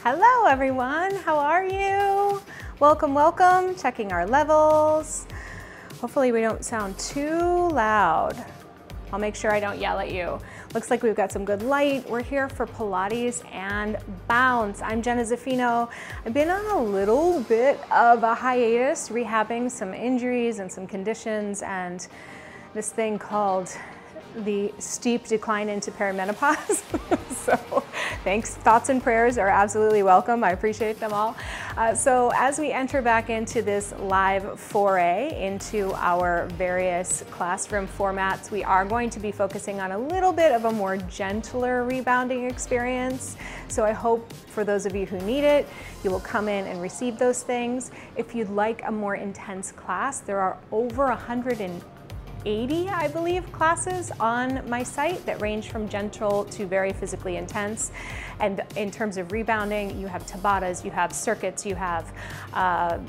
Hello everyone, how are you? Welcome, welcome, checking our levels. Hopefully we don't sound too loud. I'll make sure I don't yell at you. Looks like we've got some good light. We're here for Pilates and Bounce. I'm Jenna-Zaffino. I've been on a little bit of a hiatus, rehabbing some injuries and some conditions and this thing called the steep decline into perimenopause. So thanks, thoughts and prayers are absolutely welcome. I appreciate them all. So as we enter back into this live foray into our various classroom formats, we are going to be focusing on a little bit of a more gentler rebounding experience. So I hope for those of you who need it, you will come in and receive those things. If you'd like a more intense class, there are over 180, I believe, classes on my site that range from gentle to very physically intense. And in terms of rebounding, you have Tabatas, you have circuits, you have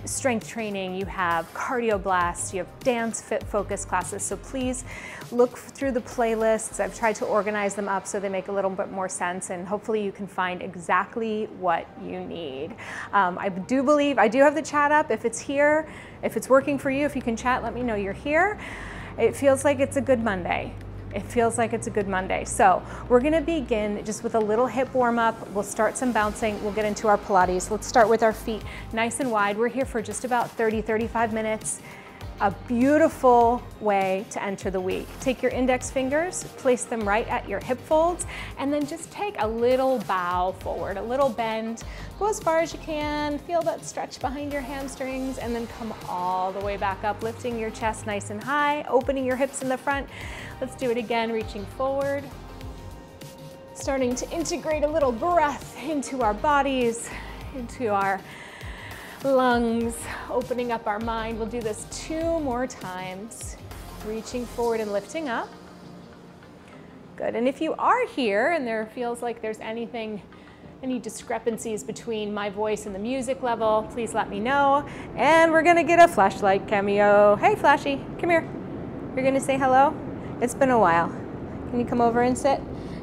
strength training, you have cardio blasts, you have dance fit focus classes. So please look through the playlists. I've tried to organize them up so they make a little bit more sense, and hopefully you can find exactly what you need. I do believe, I do have the chat up. If it's here, if it's working for you, if you can chat, let me know you're here. It feels like it's a good Monday. It feels like it's a good Monday. So we're gonna begin just with a little hip warm up. We'll start some bouncing. We'll get into our Pilates. Let's start with our feet nice and wide. We're here for just about 30, 35 minutes. A beautiful way to enter the week. Take your index fingers, place them right at your hip folds, and then just take a little bow forward, a little bend. Go as far as you can, feel that stretch behind your hamstrings, and then come all the way back up, lifting your chest nice and high, opening your hips in the front. Let's do it again, reaching forward. Starting to integrate a little breath into our bodies, into our lungs, opening up our mind. We'll do this 2 more times, reaching forward and lifting up. Good, and if you are here and there feels like there's any discrepancies between my voice and the music level, please let me know. And we're gonna get a flashlight cameo. Hey Flashy, come here. You're gonna say hello? It's been a while. Can you come over and sit?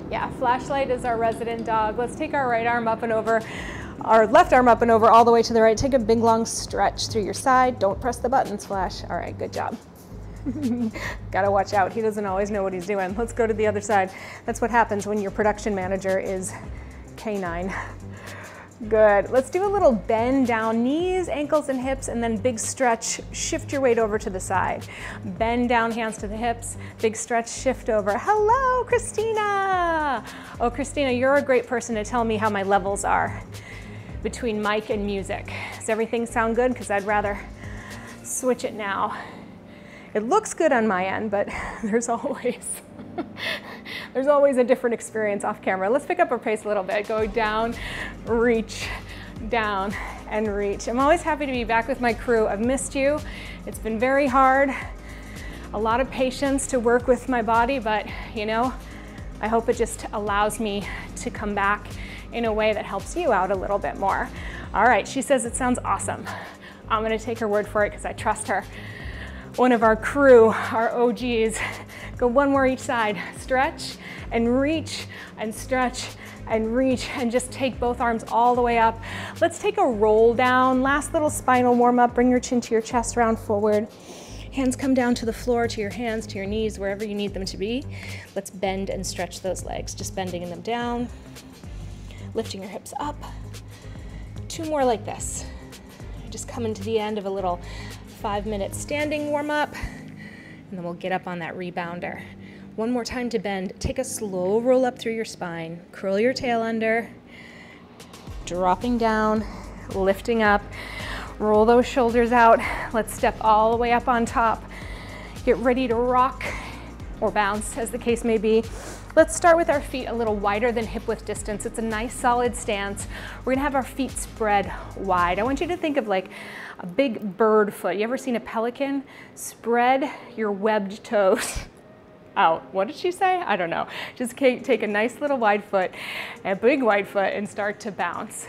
Yeah, Flashlight is our resident dog. Let's take our right arm up and over, our left arm up and over all the way to the right. Take a big long stretch through your side. Don't press the buttons, Flash. All right, good job. Gotta watch out. He doesn't always know what he's doing. Let's go to the other side. That's what happens when your production manager is canine. Good. Let's do a little bend down, knees, ankles, and hips, and then big stretch. Shift your weight over to the side. Bend down, hands to the hips, big stretch, shift over. Hello, Christina. Oh, Christina, you're a great person to tell me how my levels are between mic and music. Does everything sound good? Because I'd rather switch it now. It looks good on my end, but there's always a different experience off camera. Let's pick up our pace a little bit. Go down, reach, down, and reach. I'm always happy to be back with my crew. I've missed you. It's been very hard. A lot of patience to work with my body, but you know, I hope it just allows me to come back in a way that helps you out a little bit more. All right, she says it sounds awesome. I'm gonna take her word for it because I trust her. One of our crew, our OGs, go 1 more each side. Stretch and reach and stretch and reach, and just take both arms all the way up. Let's take a roll down. Last little spinal warm up. Bring your chin to your chest, round forward. Hands come down to the floor, to your hands, to your knees, wherever you need them to be. Let's bend and stretch those legs, just bending them down, lifting your hips up. 2 more like this. Just coming to the end of a little 5-minute standing warm up, and then we'll get up on that rebounder. 1 more time to bend. Take a slow roll up through your spine. Curl your tail under, dropping down, lifting up. Roll those shoulders out. Let's step all the way up on top. Get ready to rock or bounce, as the case may be. Let's start with our feet a little wider than hip width distance. It's a nice solid stance. We're gonna have our feet spread wide. I want you to think of like a big bird foot. You ever seen a pelican? Spread your webbed toes out. What did she say? I don't know. Just take a nice little wide foot, a big wide foot, and start to bounce.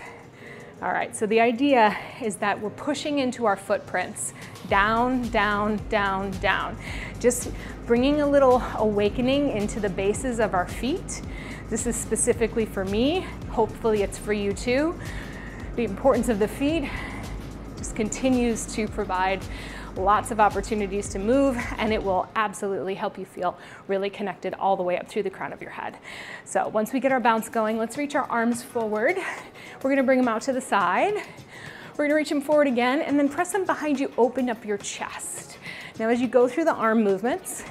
All right, so the idea is that we're pushing into our footprints. Down, down, down, down. Just bringing a little awakening into the bases of our feet. This is specifically for me. Hopefully it's for you too. The importance of the feet just continues to provide lots of opportunities to move, and it will absolutely help you feel really connected all the way up through the crown of your head. So once we get our bounce going, let's reach our arms forward. We're gonna bring them out to the side. We're gonna reach them forward again, and then press them behind you, open up your chest. Now as you go through the arm movements,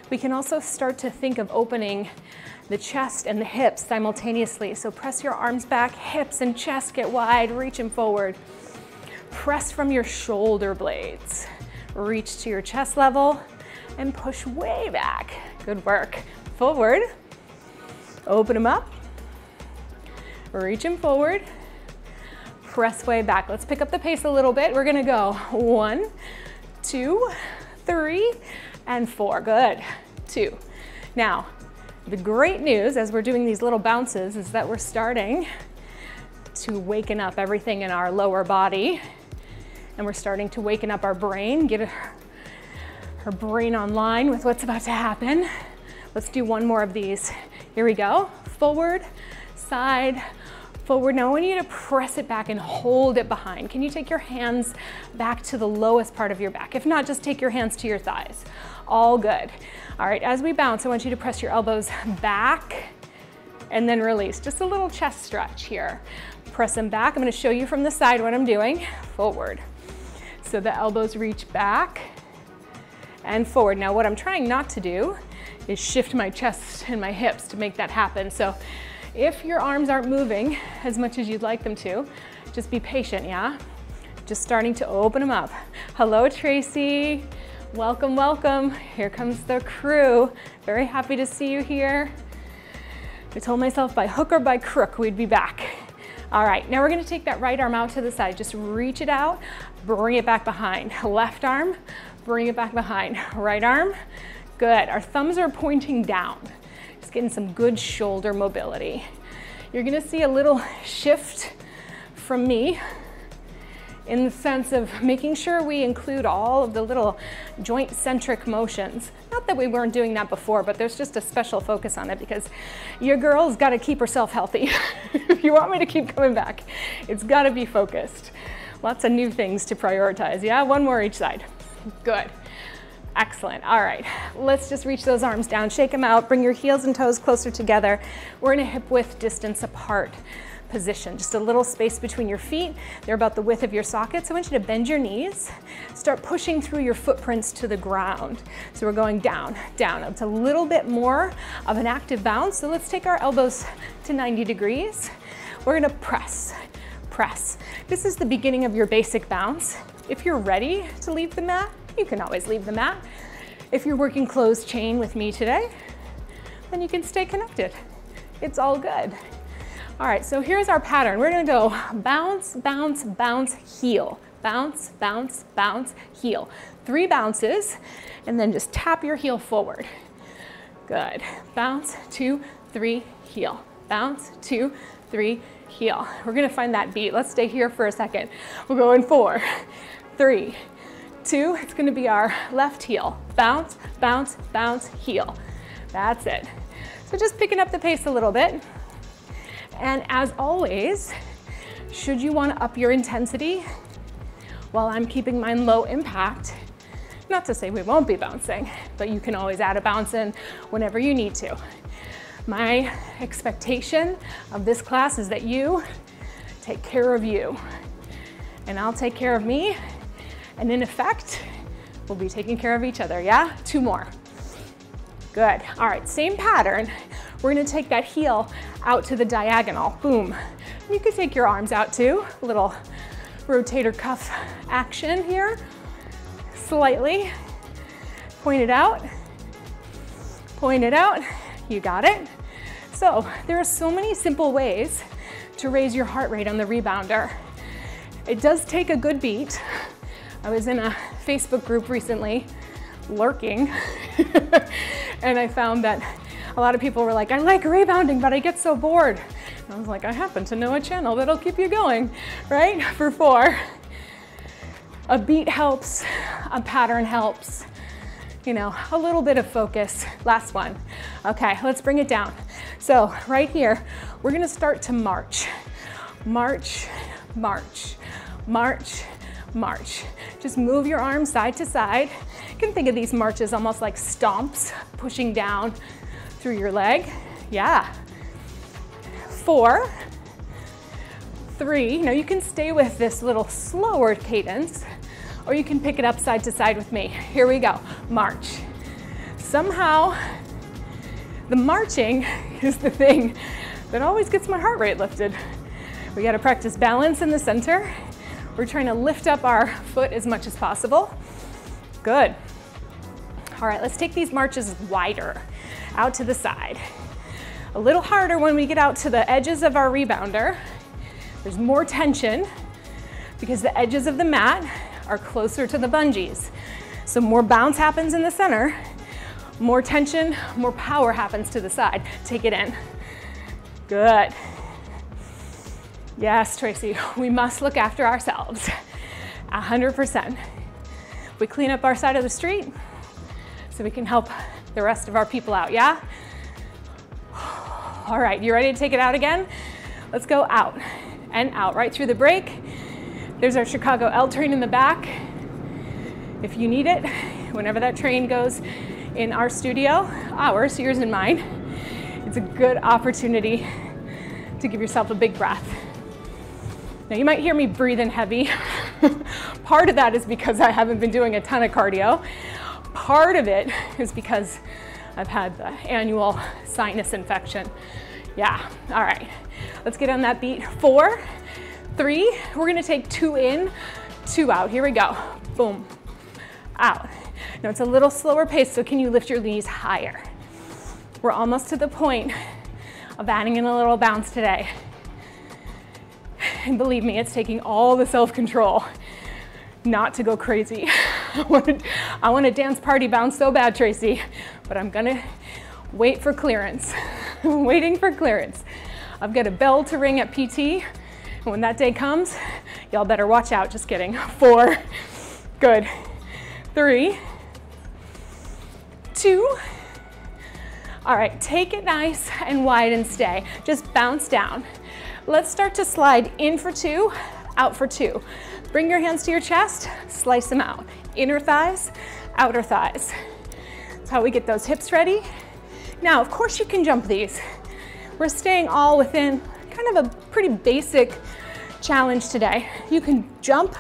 we can also start to think of opening the chest and the hips simultaneously. So press your arms back, hips and chest get wide, reach them forward. Press from your shoulder blades. Reach to your chest level and push way back. Good work. Forward. Open them up. Reach them forward. Press way back. Let's pick up the pace a little bit. We're gonna go 1, 2, 3, and 4. Good. 2. Now, the great news as we're doing these little bounces is that we're starting to waken up everything in our lower body. And we're starting to waken up our brain, get our brain online with what's about to happen. Let's do one more of these. Here we go. Forward, side, forward. Now I want you to press it back and hold it behind. Can you take your hands back to the lowest part of your back? If not, just take your hands to your thighs. All good. All right, as we bounce, I want you to press your elbows back and then release. Just a little chest stretch here. Press them back. I'm gonna show you from the side what I'm doing. Forward. So the elbows reach back and forward. Now what I'm trying not to do is shift my chest and my hips to make that happen. So if your arms aren't moving as much as you'd like them to, just be patient, yeah? Just starting to open them up. Hello, Tracy. Welcome, welcome. Here comes the crew. Very happy to see you here. I told myself by hook or by crook we'd be back. All right, now we're gonna take that right arm out to the side. Just reach it out, bring it back behind. Left arm, bring it back behind. Right arm, good. Our thumbs are pointing down. Just getting some good shoulder mobility. You're gonna see a little shift from me in the sense of making sure we include all of the little joint-centric motions. Not that we weren't doing that before, but there's just a special focus on it because your girl's gotta keep herself healthy. If you want me to keep coming back, it's gotta be focused. Lots of new things to prioritize, yeah? One more each side. Good. Excellent. All right, let's just reach those arms down, shake them out, bring your heels and toes closer together. We're in a hip-width distance apart position, just a little space between your feet. They're about the width of your sockets. I want you to bend your knees, start pushing through your footprints to the ground. So we're going down, down. It's a little bit more of an active bounce. So let's take our elbows to 90 degrees. We're gonna press, press. This is the beginning of your basic bounce. If you're ready to leave the mat, you can always leave the mat. If you're working closed chain with me today, then you can stay connected. It's all good. All right, so here's our pattern. We're gonna go bounce, bounce, bounce, heel. Bounce, bounce, bounce, heel. 3 bounces, and then just tap your heel forward. Good. Bounce, 2, 3, heel. Bounce, 2, 3, heel. We're gonna find that beat. Let's stay here for a second. We're going 4, 3, 2, it's gonna be our left heel. Bounce, bounce, bounce, heel. That's it. So just picking up the pace a little bit. And as always, should you want to up your intensity while I'm keeping mine low impact, not to say we won't be bouncing, but you can always add a bounce in whenever you need to. My expectation of this class is that you take care of you, and I'll take care of me, and in effect, we'll be taking care of each other, yeah? 2 more. Good. All right, same pattern. We're gonna take that heel out to the diagonal, boom. You could take your arms out too, a little rotator cuff action here. Slightly, point it out, you got it. So there are so many simple ways to raise your heart rate on the Rebounder. It does take a good beat. I was in a Facebook group recently, lurking, and I found that a lot of people were like, I like rebounding, but I get so bored. And I was like, I happen to know a channel that'll keep you going, right? For 4. A beat helps, a pattern helps, you know, a little bit of focus. Last one. Okay, let's bring it down. So right here, we're gonna start to march. March, march, march, march. Just move your arms side to side. You can think of these marches almost like stomps, pushing down through your leg. Yeah. 4, 3. Now you can stay with this little slower cadence, or you can pick it up side to side with me. Here we go, march. Somehow, the marching is the thing that always gets my heart rate lifted. We gotta practice balance in the center. We're trying to lift up our foot as much as possible. Good. All right, let's take these marches wider, out to the side. A little harder when we get out to the edges of our rebounder. There's more tension because the edges of the mat are closer to the bungees. So more bounce happens in the center, more tension, more power happens to the side. Take it in. Good. Yes, Tracy, we must look after ourselves. 100%. We clean up our side of the street so we can help the rest of our people out, yeah? All right, you ready to take it out again? Let's go out and out, right through the break. There's our Chicago L train in the back. If you need it, whenever that train goes in our studio, ours, yours and mine, it's a good opportunity to give yourself a big breath. Now you might hear me breathing heavy. Part of that is because I haven't been doing a ton of cardio. Part of it is because I've had the annual sinus infection. Yeah, all right. Let's get on that beat. 4, 3, we're gonna take 2 in, 2 out. Here we go. Boom, out. Now it's a little slower pace, so can you lift your knees higher? We're almost to the point of adding in a little bounce today. And believe me, it's taking all the self-control not to go crazy. I want to dance party bounce so bad, Tracy, but I'm gonna wait for clearance. I'm waiting for clearance. I've got a bell to ring at PT, and when that day comes, y'all better watch out. Just kidding. 4, good. 3, 2. All right, take it nice and wide and stay. Just bounce down. Let's start to slide in for 2, out for 2. Bring your hands to your chest, slice them out. Inner thighs, outer thighs. That's how we get those hips ready. Now, of course you can jump these. We're staying all within kind of a pretty basic challenge today. You can jump,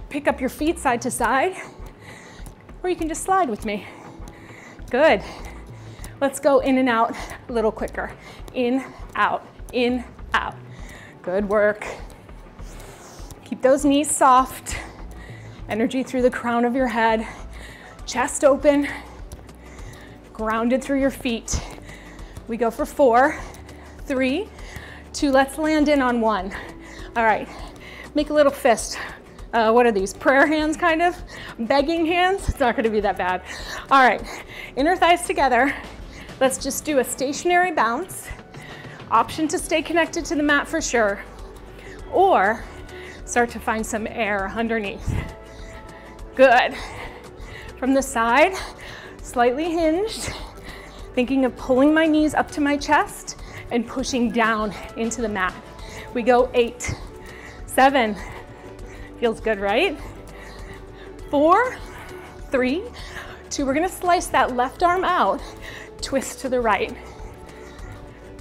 pick up your feet side to side, or you can just slide with me. Good. Let's go in and out a little quicker. In, out, out. Good work. Keep those knees soft. Energy through the crown of your head. Chest open. Grounded through your feet. We go for 4, 3, 2. Let's land in on 1. All right. Make a little fist. What are these? Prayer hands, kind of? Begging hands? It's not going to be that bad. All right. Inner thighs together. Let's just do a stationary bounce. Option to stay connected to the mat for sure. Or start to find some air underneath. Good. From the side, slightly hinged. Thinking of pulling my knees up to my chest and pushing down into the mat. We go 8, 7. Feels good, right? 4, 3, 2. We're gonna slice that left arm out. Twist to the right.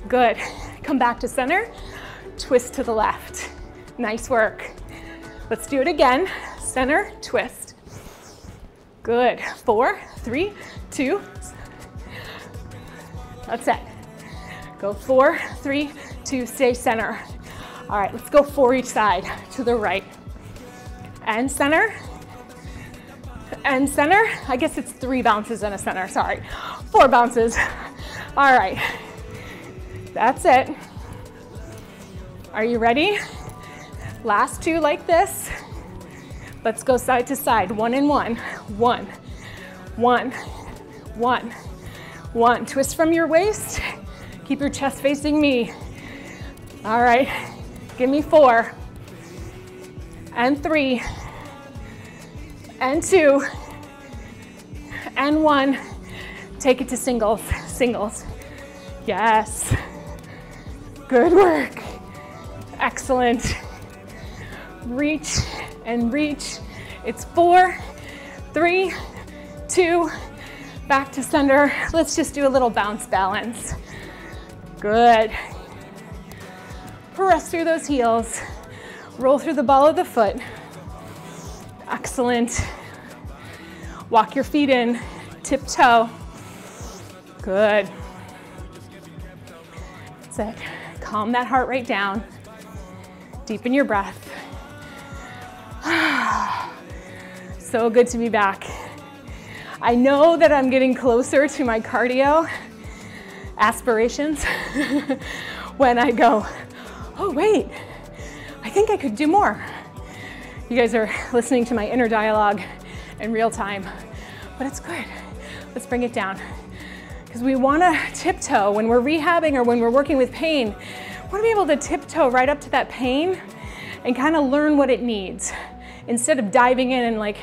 Good. Come back to center. Twist to the left. Nice work. Let's do it again. Center, twist. Good. 4, 3, 2. That's it. Go 4, 3, 2, stay center. All right, let's go 4 each side. To the right. And center. And center. I guess it's 3 bounces and a center, sorry. 4 bounces. All right. That's it. Are you ready? Last 2 like this. Let's go side to side. 1 and 1. 1, 1, 1, 1. Twist from your waist. Keep your chest facing me. All right. Give me 4. And 3. And 2. And 1. Take it to singles. Singles. Yes. Good work. Excellent. reach and reach. It's 4, 3, 2, back to center. Let's just do a little bounce balance. Good. Press through those heels. Roll through the ball of the foot. Excellent. Walk your feet in, tiptoe. Good. That's it. Calm that heart rate down. Deepen your breath. So good to be back. I know that I'm getting closer to my cardio aspirations when I go, oh wait, I think I could do more. You guys are listening to my inner dialogue in real time, but it's good. Let's bring it down. Because we want to tiptoe when we're rehabbing or when we're working with pain. We want to be able to tiptoe right up to that pain and kind of learn what it needs instead of diving in and like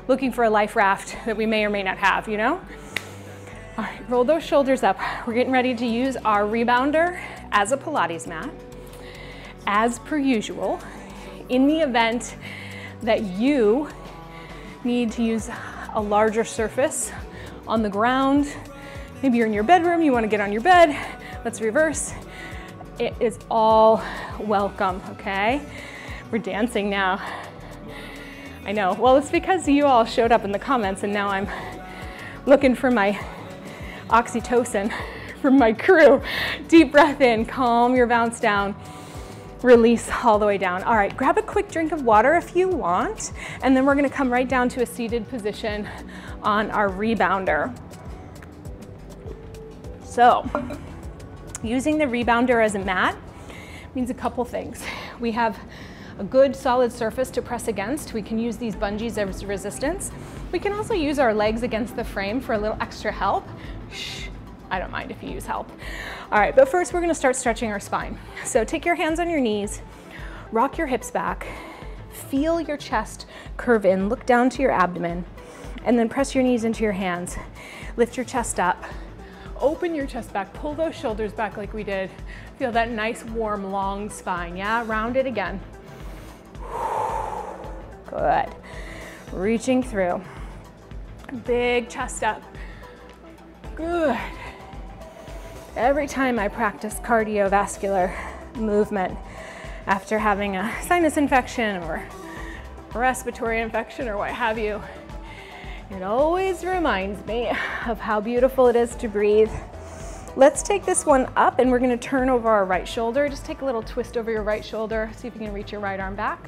looking for a life raft that we may or may not have, you know? All right, roll those shoulders up. We're getting ready to use our rebounder as a Pilates mat. As per usual, in the event that you need to use a larger surface on the ground, maybe you're in your bedroom, you want to get on your bed, let's reverse. It is all welcome, okay? We're dancing now. I know, well, it's because you all showed up in the comments and now I'm looking for my oxytocin from my crew. Deep breath in, calm your bounce down, release all the way down. All right, grab a quick drink of water if you want, and then we're gonna come right down to a seated position on our rebounder. So, using the rebounder as a mat means a couple things. We have a good solid surface to press against. We can use these bungees as resistance. We can also use our legs against the frame for a little extra help. Shh, I don't mind if you use help. All right, but first we're gonna start stretching our spine. So take your hands on your knees, rock your hips back, feel your chest curve in, look down to your abdomen, and then press your knees into your hands. Lift your chest up. Open your chest back, pull those shoulders back like we did. Feel that nice, warm, long spine, yeah? Round it again. Good. Reaching through. Big chest up. Good. Every time I practice cardiovascular movement after having a sinus infection or a respiratory infection or what have you, it always reminds me of how beautiful it is to breathe. Let's take this one up and we're gonna turn over our right shoulder. Just take a little twist over your right shoulder. See if you can reach your right arm back.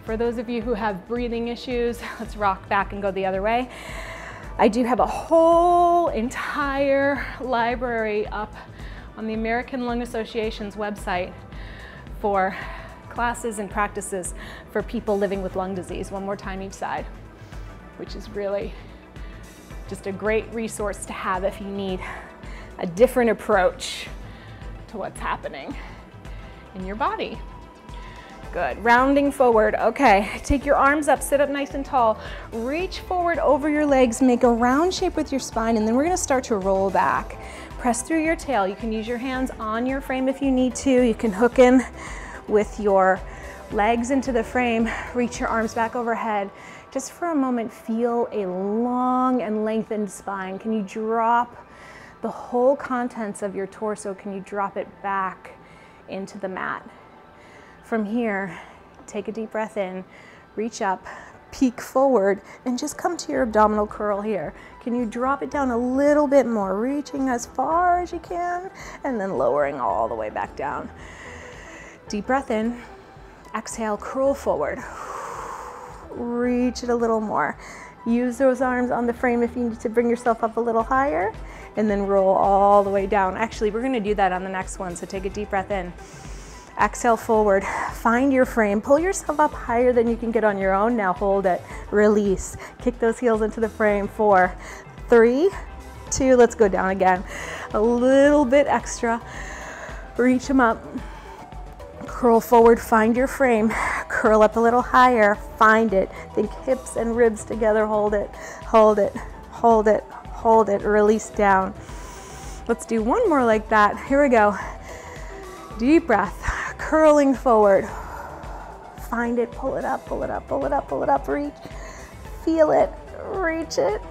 For those of you who have breathing issues, let's rock back and go the other way. I do have a whole entire library up on the American Lung Association's website for classes and practices for people living with lung disease, one more time each side, which is really just a great resource to have if you need a different approach to what's happening in your body. Good, rounding forward. Okay, take your arms up, sit up nice and tall. Reach forward over your legs, make a round shape with your spine, and then we're gonna start to roll back. Press through your tail. You can use your hands on your frame if you need to. You can hook in with your legs into the frame, reach your arms back overhead. Just for a moment, feel a long and lengthened spine. Can you drop the whole contents of your torso? Can you drop it back into the mat? From here, take a deep breath in, reach up, peek forward, and just come to your abdominal curl here. Can you drop it down a little bit more, reaching as far as you can, and then lowering all the way back down. Deep breath in, exhale, curl forward. Reach it a little more. Use those arms on the frame if you need to bring yourself up a little higher, and then roll all the way down. Actually, we're gonna do that on the next one, so take a deep breath in. Exhale forward, find your frame, pull yourself up higher than you can get on your own. Now hold it, release, kick those heels into the frame. 4, 3, 2, let's go down again. A little bit extra, reach them up, curl forward, find your frame, curl up a little higher, find it, think hips and ribs together, hold it, hold it, hold it, hold it, release down. Let's do one more like that. Here we go. Deep breath, curling forward, find it, pull it up, pull it up, pull it up, pull it up, reach, feel it, reach it.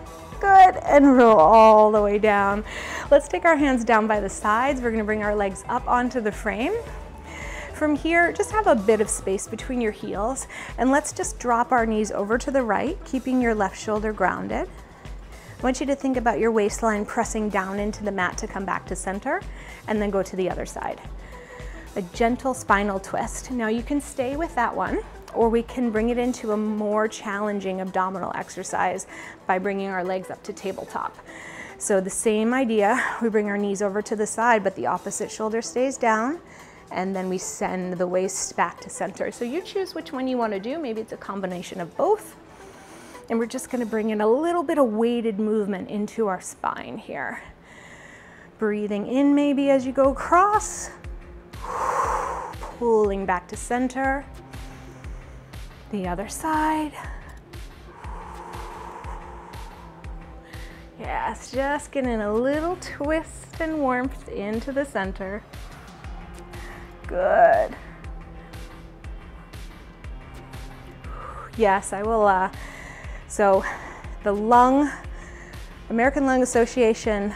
Good, and roll all the way down. Let's take our hands down by the sides. We're gonna bring our legs up onto the frame. From here, just have a bit of space between your heels, and let's just drop our knees over to the right, keeping your left shoulder grounded. I want you to think about your waistline pressing down into the mat to come back to center, and then go to the other side. A gentle spinal twist. Now you can stay with that one, or we can bring it into a more challenging abdominal exercise by bringing our legs up to tabletop. So the same idea, we bring our knees over to the side, but the opposite shoulder stays down, and then we send the waist back to center. So you choose which one you want to do. Maybe it's a combination of both. And we're just going to bring in a little bit of weighted movement into our spine here. Breathing in maybe as you go across, pulling back to center. The other side. Yes, just getting a little twist and warmth into the center. Good. Yes, I will. So the American Lung Association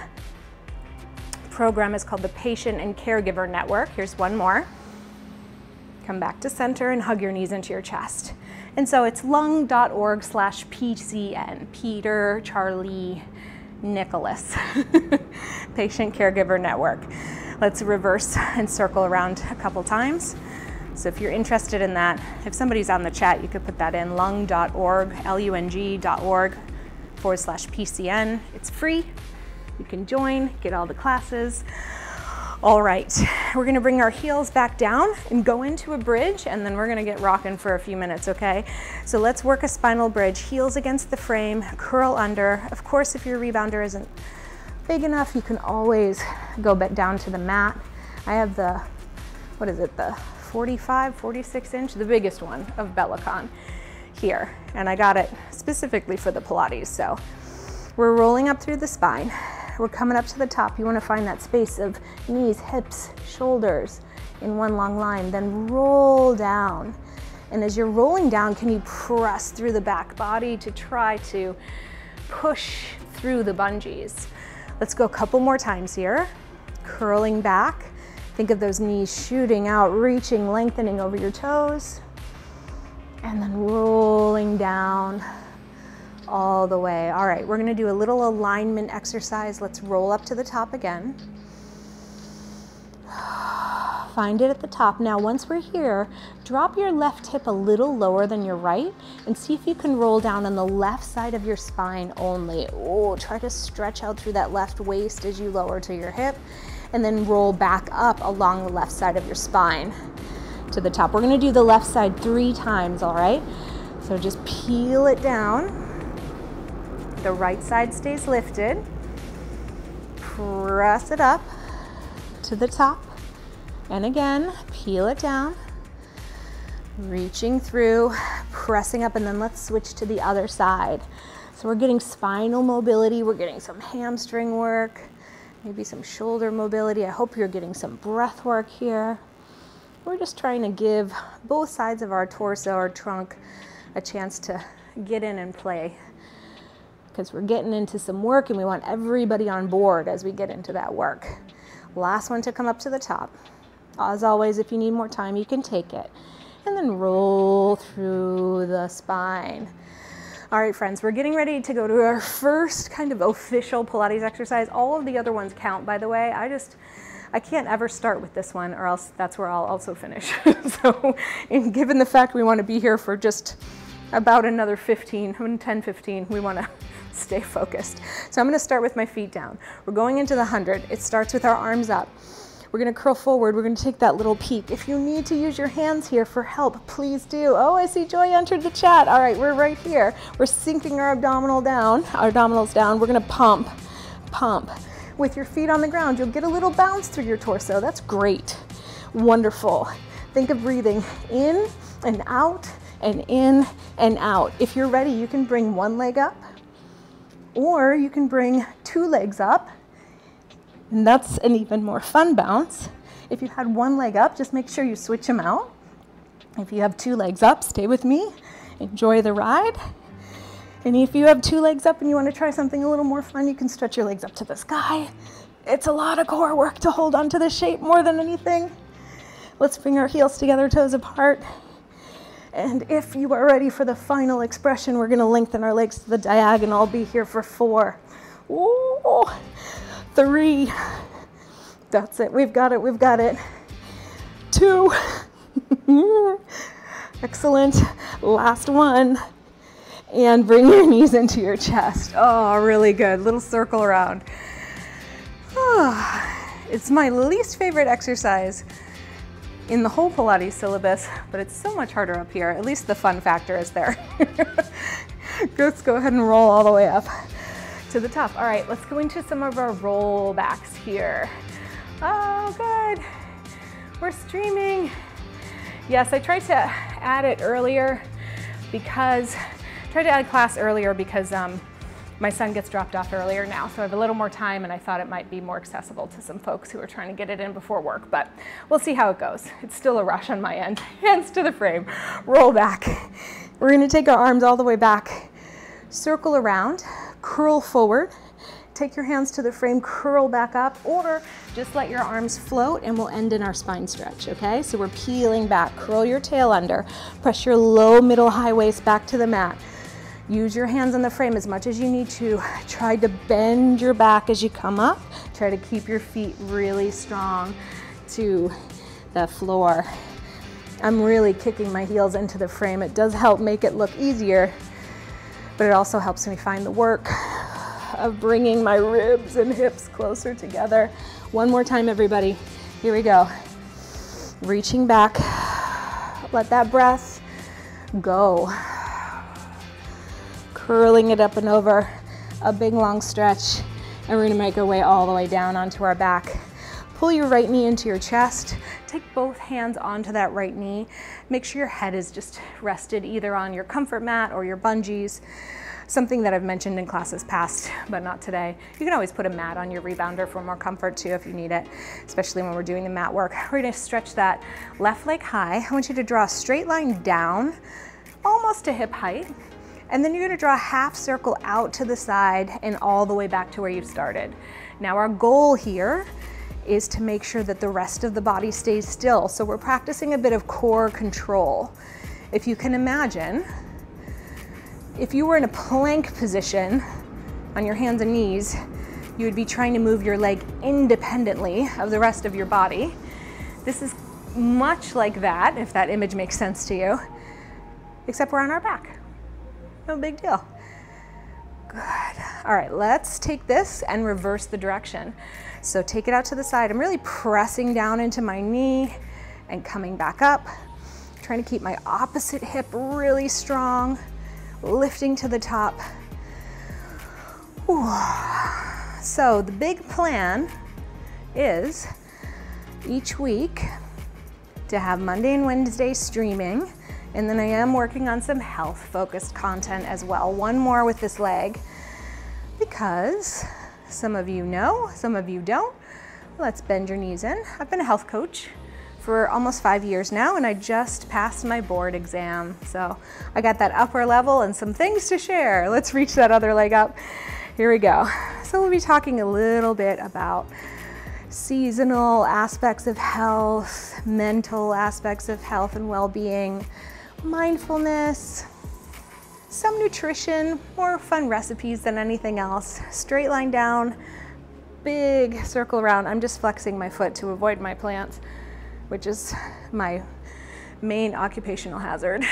program is called the Patient and Caregiver Network. Here's one more. Come back to center and hug your knees into your chest. And so it's lung.org/PCN, Peter, Charlie, Nicholas, Patient Caregiver Network. Let's reverse and circle around a couple times. So if you're interested in that, if somebody's on the chat, you could put that in, lung.org, lung.org/PCN. It's free. You can join, get all the classes. All right, we're gonna bring our heels back down and go into a bridge, and then we're gonna get rocking for a few minutes, okay? So let's work a spinal bridge, heels against the frame, curl under. Of course, if your rebounder isn't big enough, you can always go back down to the mat. I have the, what is it, the 45, 46 inch, the biggest one of Bellicon here. And I got it specifically for the Pilates. So we're rolling up through the spine. We're coming up to the top. You want to find that space of knees, hips, shoulders in one long line, then roll down. And as you're rolling down, can you press through the back body to try to push through the bungees? Let's go a couple more times here. Curling back. Think of those knees shooting out, reaching, lengthening over your toes. And then rolling down all the way. All right, we're gonna do a little alignment exercise. Let's roll up to the top again. Find it at the top. Now, once we're here, drop your left hip a little lower than your right and see if you can roll down on the left side of your spine only. Oh, try to stretch out through that left waist as you lower to your hip, and then roll back up along the left side of your spine to the top. We're gonna do the left side 3 times, all right? So just peel it down. The right side stays lifted. Press it up to the top. And again, peel it down. Reaching through, pressing up, and then let's switch to the other side. So we're getting spinal mobility, we're getting some hamstring work, maybe some shoulder mobility. I hope you're getting some breath work here. We're just trying to give both sides of our torso, our trunk, a chance to get in and play, because we're getting into some work and we want everybody on board as we get into that work. Last one to come up to the top. As always, if you need more time, you can take it. And then roll through the spine. All right, friends, we're getting ready to go to our first kind of official Pilates exercise. All of the other ones count, by the way. I can't ever start with this one, or else that's where I'll also finish. So, and given the fact we want to be here for just about another 10, 15, we want to stay focused. So I'm going to start with my feet down. We're going into the 100. It starts with our arms up. We're going to curl forward. We're going to take that little peek. If you need to use your hands here for help, please do. Oh, I see Joy entered the chat. All right, we're right here. We're sinking our abdominals down. We're going to pump. With your feet on the ground, you'll get a little bounce through your torso. That's great. Wonderful. Think of breathing in and out and in and out. If you're ready, you can bring one leg up, or you can bring 2 legs up, and that's an even more fun bounce. If you had one leg up, just make sure you switch them out. If you have 2 legs up, stay with me. Enjoy the ride. And if you have 2 legs up and you want to try something a little more fun, you can stretch your legs up to the sky. It's a lot of core work to hold on to the shape more than anything. Let's bring our heels together, toes apart. And if you are ready for the final expression, we're going to lengthen our legs to the diagonal. I'll be here for 4. Ooh, 3. That's it. We've got it. We've got it. 2. Excellent. Last one. And bring your knees into your chest. Oh, really good. Little circle around. Oh, it's my least favorite exercise in the whole Pilates syllabus, but it's so much harder up here. At least the fun factor is there. Let's go ahead and roll all the way up to the top. All right, let's go into some of our roll backs here. Oh, good. We're streaming. Yes, I tried to add it earlier because, class earlier because my son gets dropped off earlier now, so I have a little more time and I thought it might be more accessible to some folks who are trying to get it in before work, but we'll see how it goes. It's still a rush on my end. Hands to the frame, roll back. We're gonna take our arms all the way back, circle around, curl forward, take your hands to the frame, curl back up, or just let your arms float and we'll end in our spine stretch, okay? So we're peeling back, curl your tail under, press your low, middle, high waist back to the mat. Use your hands on the frame as much as you need to. Try to bend your back as you come up. Try to keep your feet really strong to the floor. I'm really kicking my heels into the frame. It does help make it look easier, but it also helps me find the work of bringing my ribs and hips closer together. One more time, everybody. Here we go. Reaching back. Let that breath go. Curling it up and over, a big long stretch, and we're gonna make our way all the way down onto our back. Pull your right knee into your chest, take both hands onto that right knee. Make sure your head is just rested either on your comfort mat or your bungees, something that I've mentioned in classes past, but not today. You can always put a mat on your rebounder for more comfort too if you need it, especially when we're doing the mat work. We're gonna stretch that left leg high. I want you to draw a straight line down, almost to hip height. And then you're gonna draw a half circle out to the side and all the way back to where you started. Now our goal here is to make sure that the rest of the body stays still. So we're practicing a bit of core control. If you can imagine, if you were in a plank position on your hands and knees, you would be trying to move your leg independently of the rest of your body. This is much like that, if that image makes sense to you, except we're on our back. No big deal. Good. All right, let's take this and reverse the direction. So take it out to the side. I'm really pressing down into my knee and coming back up. Trying to keep my opposite hip really strong, lifting to the top. Ooh. So the big plan is each week to have Monday and Wednesday streaming. And then I am working on some health-focused content as well. One more with this leg, because some of you know, some of you don't. Let's bend your knees in. I've been a health coach for almost 5 years now, and I just passed my board exam. So I got that upper level and some things to share. Let's reach that other leg up. Here we go. So we'll be talking a little bit about seasonal aspects of health, mental aspects of health and well-being, mindfulness, some nutrition, more fun recipes than anything else. Straight line down, big circle around. I'm just flexing my foot to avoid my plants, which is my main occupational hazard.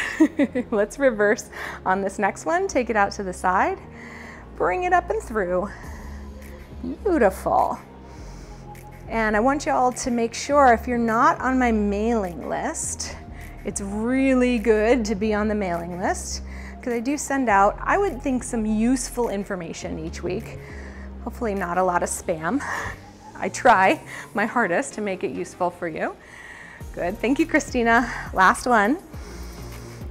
Let's reverse on this next one. Take it out to the side, bring it up and through. Beautiful. And I want you all to make sure, if you're not on my mailing list, it's really good to be on the mailing list, because I do send out, I would think, some useful information each week. Hopefully not a lot of spam. I try my hardest to make it useful for you. Good, thank you, Christina. Last one.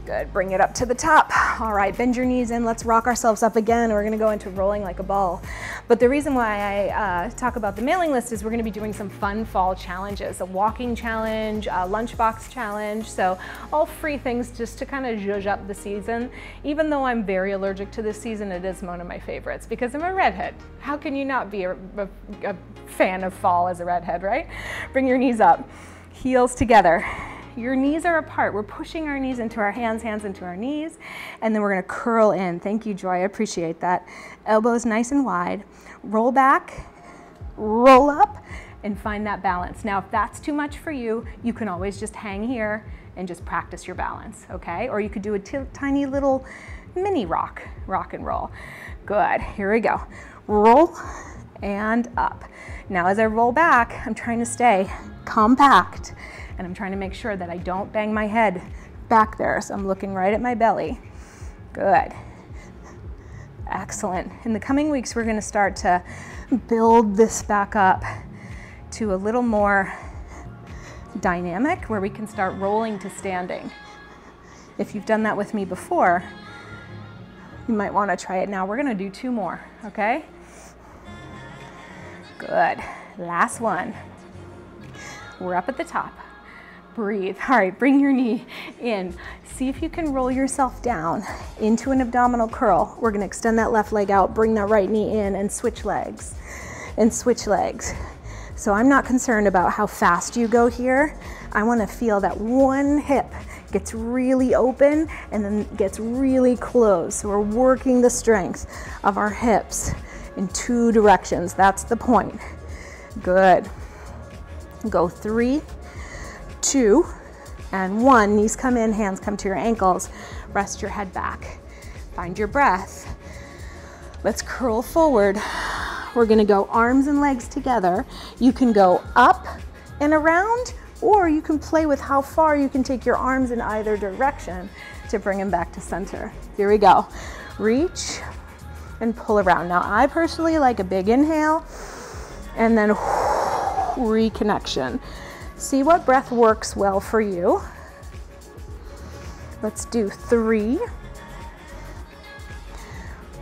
Good, bring it up to the top. All right, bend your knees in. Let's rock ourselves up again. We're gonna go into rolling like a ball. But the reason why I talk about the mailing list is we're gonna be doing some fun fall challenges, a walking challenge, a lunchbox challenge. So all free things just to kind of zhuzh up the season. Even though I'm very allergic to this season, it is one of my favorites because I'm a redhead. How can you not be a fan of fall as a redhead, right? Bring your knees up, heels together. Your knees are apart. We're pushing our knees into our hands, hands into our knees, and then we're gonna curl in. Thank you, Joy, I appreciate that. Elbows nice and wide. Roll back, roll up, and find that balance. Now, if that's too much for you, you can always just hang here and just practice your balance, okay? Or you could do a tiny little mini rock and roll. Good, here we go. Roll and up. Now, as I roll back, I'm trying to stay compact, and I'm trying to make sure that I don't bang my head back there. So I'm looking right at my belly. Good. Excellent. In the coming weeks, we're gonna start to build this back up to a little more dynamic where we can start rolling to standing. If you've done that with me before, you might wanna try it now. We're gonna do 2 more, okay? Good. Last one. We're up at the top. Breathe. All right, bring your knee in. See if you can roll yourself down into an abdominal curl. We're gonna extend that left leg out, bring that right knee in, and switch legs. And switch legs. So I'm not concerned about how fast you go here. I wanna feel that one hip gets really open and then gets really closed. So we're working the strength of our hips in 2 directions. That's the point. Good. Go 3, 2, and 1. Knees come in, hands come to your ankles. Rest your head back. Find your breath. Let's curl forward. We're gonna go arms and legs together. You can go up and around, or you can play with how far you can take your arms in either direction to bring them back to center. Here we go. Reach and pull around. Now, I personally like a big inhale and then reconnection. See what breath works well for you. Let's do 3,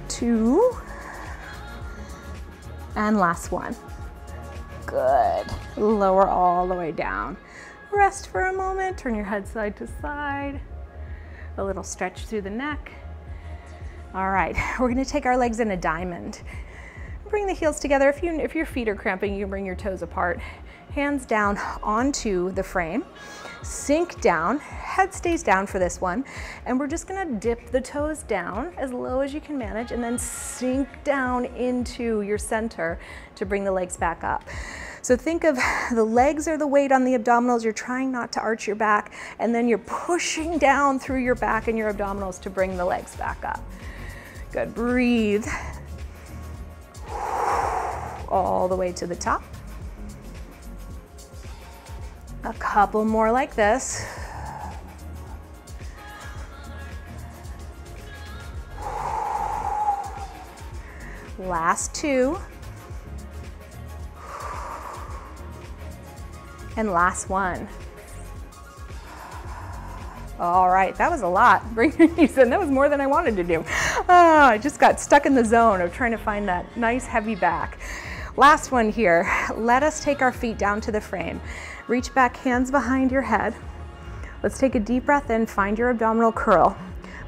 2, and last one. Good. Lower all the way down. Rest for a moment, turn your head side to side. A little stretch through the neck. All right, we're gonna take our legs in a diamond. Bring the heels together. If your feet are cramping, you can bring your toes apart. Hands down onto the frame. Sink down, head stays down for this one. And we're just gonna dip the toes down as low as you can manage and then sink down into your center to bring the legs back up. So think of the legs are the weight on the abdominals. You're trying not to arch your back, and then you're pushing down through your back and your abdominals to bring the legs back up. Good, breathe. All the way to the top. A couple more like this. Last 2. And last one. All right, that was a lot. Bring your knees in. That was more than I wanted to do. I just got stuck in the zone of trying to find that nice heavy back. Last one here. Let us take our feet down to the frame. Reach back, hands behind your head. Let's take a deep breath in, find your abdominal curl.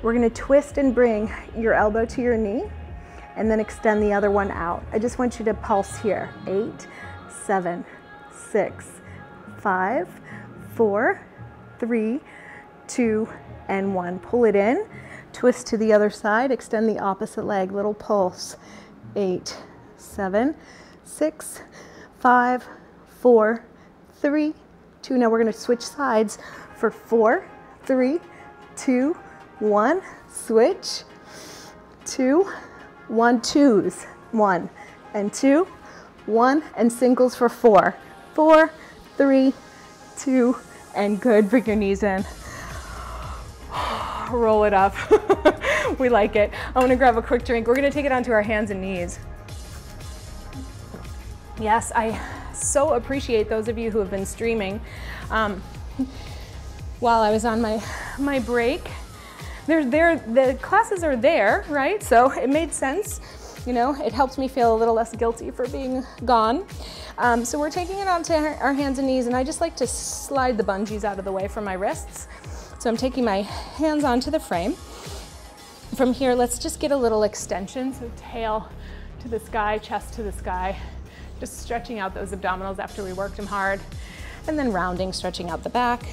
We're gonna twist and bring your elbow to your knee and then extend the other one out. I just want you to pulse here. 8, 7, 6, 5, 4, 3, 2, and 1. Pull it in, twist to the other side, extend the opposite leg, little pulse. 8, 7, 6, 5, 4, 3, 2. Now we're gonna switch sides for 4, 3, 2, 1. Switch. 2, 1, 2s. 1 and 2, 1, and singles for 4. 4, 3, 2, and good. Bring your knees in. Roll it up. We like it. I'm gonna grab a quick drink. We're gonna take it onto our hands and knees. Yes, I so appreciate those of you who have been streaming. While I was on my break, the classes are there, right? So it made sense. You know, it helped me feel a little less guilty for being gone. So we're taking it onto our hands and knees, and I just like to slide the bungees out of the way from my wrists. So I'm taking my hands onto the frame. From here, let's just get a little extension. So tail to the sky, chest to the sky. Just stretching out those abdominals after we worked them hard. And then rounding, stretching out the back.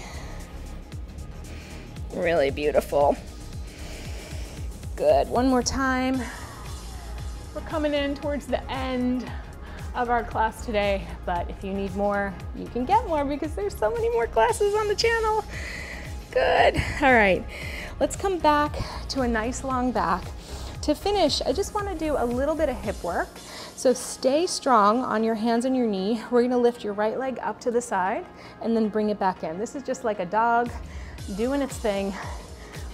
Really beautiful. Good, one more time. We're coming in towards the end of our class today, but if you need more, you can get more because there's so many more classes on the channel. Good, all right. Let's come back to a nice long back. To finish, I just wanna do a little bit of hip work. So stay strong on your hands and your knee. We're gonna lift your right leg up to the side and then bring it back in. This is just like a dog doing its thing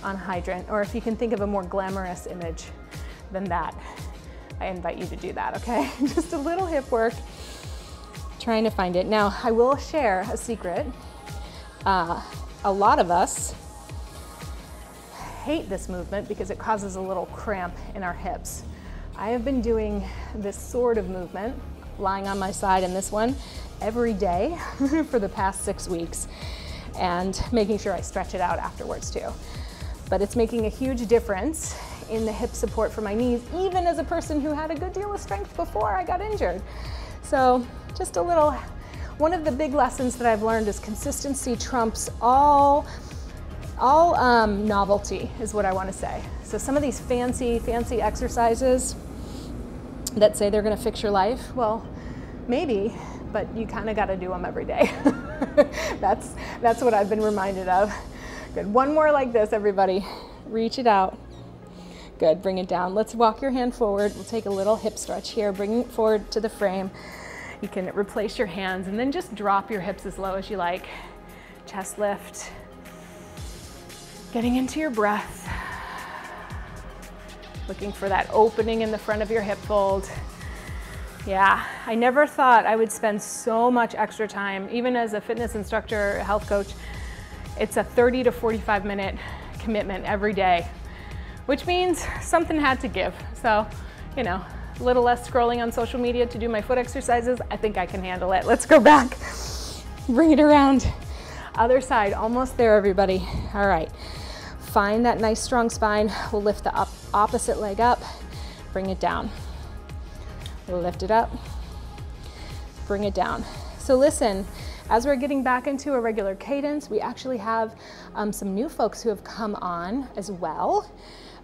on hydrant, or if you can think of a more glamorous image than that, I invite you to do that, okay? Just a little hip work, trying to find it. Now, I will share a secret. A lot of us hate this movement because it causes a little cramp in our hips. I have been doing this sort of movement, lying on my side in this one, every day for the past 6 weeks, and making sure I stretch it out afterwards too. But it's making a huge difference in the hip support for my knees, even as a person who had a good deal of strength before I got injured. So just a little, one of the big lessons that I've learned is consistency trumps all novelty, is what I want to say. So some of these fancy exercises that say they're going to fix your life, well, maybe, but you kind of got to do them every day. That's what I've been reminded of. Good, one more like this, everybody. Reach it out. Good, bring it down. Let's walk your hand forward. We'll take a little hip stretch here. Bring it forward to the frame. You can replace your hands and then just drop your hips as low as you like. Chest lift. Getting into your breath. Looking for that opening in the front of your hip fold. Yeah, I never thought I would spend so much extra time, even as a fitness instructor, a health coach. It's a 30 to 45 minute commitment every day, which means something had to give. So, you know, a little less scrolling on social media to do my foot exercises. I think I can handle it. Let's go back. Bring it around. Other side, almost there, everybody. All right. Find that nice strong spine. We'll lift the opposite leg up. Bring it down. We'll lift it up. Bring it down. So listen, as we're getting back into a regular cadence, we actually have some new folks who have come on as well.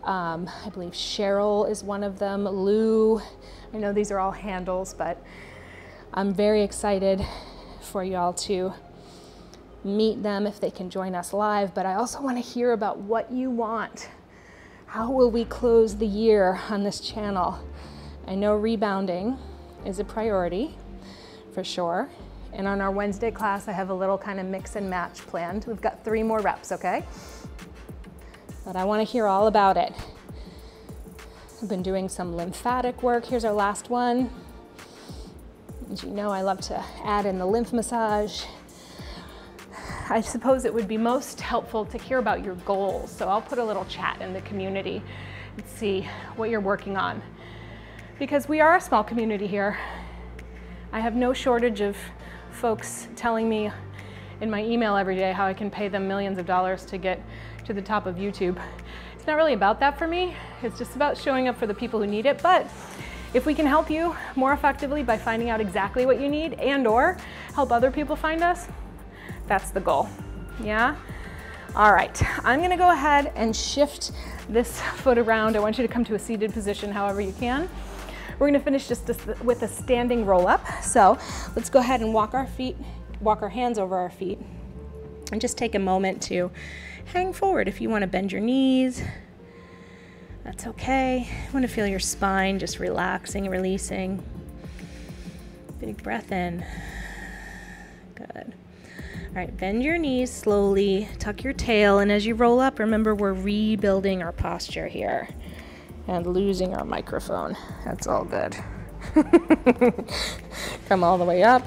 I believe Cheryl is one of them, Lou. I know these are all handles, but I'm very excited for y'all to meet them if they can join us live. But I also want to hear about what you want. How will we close the year on this channel? I know rebounding is a priority for sure. And on our Wednesday class, I have a little kind of mix and match planned. We've got 3 more reps, okay? But I want to hear all about it. I've been doing some lymphatic work. Here's our last one. As you know, I love to add in the lymph massage. I suppose it would be most helpful to hear about your goals. So I'll put a little chat in the community and see what you're working on. Because we are a small community here. I have no shortage of folks telling me in my email every day how I can pay them millions of dollars to get to the top of YouTube. It's not really about that for me. It's just about showing up for the people who need it. But if we can help you more effectively by finding out exactly what you need and/or help other people find us, that's the goal. Yeah? All right, I'm gonna go ahead and shift this foot around. I want you to come to a seated position however you can. We're gonna finish just with a standing roll up. So let's go ahead and walk our hands over our feet and just take a moment to hang forward. If you wanna bend your knees, that's okay. You wanna feel your spine just relaxing, releasing. Big breath in. Good. All right, bend your knees slowly, tuck your tail, and as you roll up, remember we're rebuilding our posture here. And losing our microphone. That's all good. Come all the way up.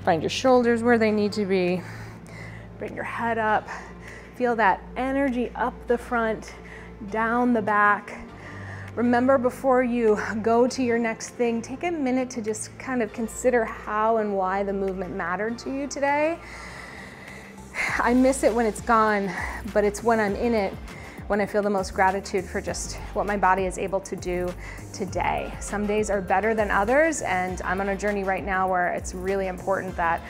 Find your shoulders where they need to be. Bring your head up. Feel that energy up the front. down the back. Remember, before you go to your next thing, take a minute to just kind of consider how and why the movement mattered to you today. I miss it when it's gone, but it's when I'm in it when I feel the most gratitude for just what my body is able to do today. Some days are better than others, and I'm on a journey right now where it's really important that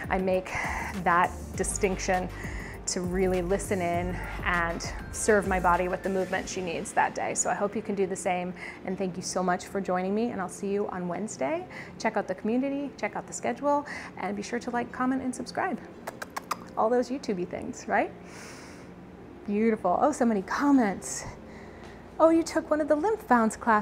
I make that distinction to really listen in and serve my body with the movement she needs that day. So I hope you can do the same, and thank you so much for joining me, and I'll see you on Wednesday. Check out the community, check out the schedule, and be sure to like, comment, and subscribe. All those YouTube-y things, right? Beautiful. Oh, so many comments. Oh, you took one of the lymph bounce classes.